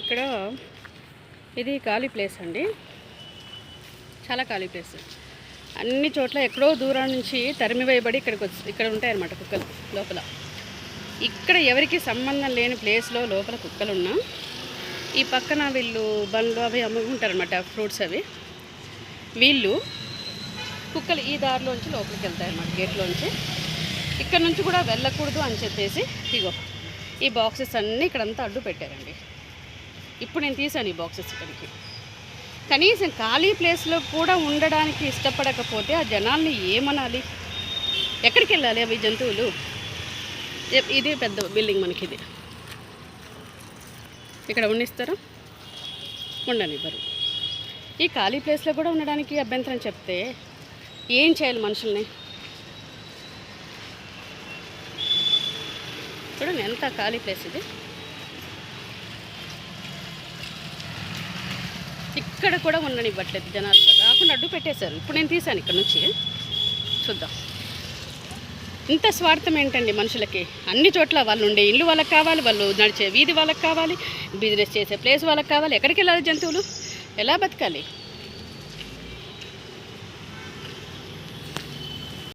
ఇక్కడ ఇది ఖాళీ ప్లేస్ అండి, చాలా ఖాళీ ప్లేస్. అన్ని చోట్ల ఎక్కడో దూరం నుంచి తరిమి వేయబడి ఇక్కడ ఉంటాయన్నమాట కుక్కలు లోపల. ఇక్కడ ఎవరికి సంబంధం లేని ప్లేస్లో లోపల కుక్కలున్నా ఈ పక్కన వీళ్ళు బండ్లు అవి అమ్ముకుంటారనమాట, ఫ్రూట్స్ అవి. వీళ్ళు కుక్కలు ఈ దారిలోంచి లోపలికి వెళ్తాయన్నమాట, గేట్లోంచి. ఇక్కడ నుంచి కూడా వెళ్ళకూడదు అని చెప్పేసి ఇగో ఈ బాక్సెస్ అన్నీ ఇక్కడంతా అడ్డు పెట్టారండి. ఇప్పుడు నేను తీసాను ఈ బాక్సెస్ ఇక్కడికి. కనీసం ఖాళీ ప్లేస్లో కూడా ఉండడానికి ఇష్టపడకపోతే ఆ జనాల్ని ఏమనాలి? ఎక్కడికి వెళ్ళాలి అవి జంతువులు? ఇది పెద్ద బిల్డింగ్ మనకి, ఇది ఇక్కడ ఉండిస్తారా? ఉండనివ్వరు. ఈ ఖాళీ ప్లేస్లో కూడా ఉండడానికి అభ్యంతరం చెప్తే ఏం చేయాలి మనుషుల్ని? చూడండి ఎంత ఖాళీ ప్లేస్ ఇది. ఇక్కడ కూడా ఉండనివ్వట్లేదు జనాలు, రాకుండా అడ్డు పెట్టేశారు. ఇప్పుడు నేను తీసాను ఇక్కడ నుంచి, చూద్దాం. ఇంత స్వార్థం ఏంటండి మనుషులకి? అన్ని చోట్ల వాళ్ళు ఉండే ఇల్లు వాళ్ళకి కావాలి, వాళ్ళు నడిచే వీధి వాళ్ళకి కావాలి, బిజినెస్ చేసే ప్లేస్ వాళ్ళకి కావాలి. ఎక్కడికి వెళ్ళాలి జంతువులు? ఎలా బతకాలి?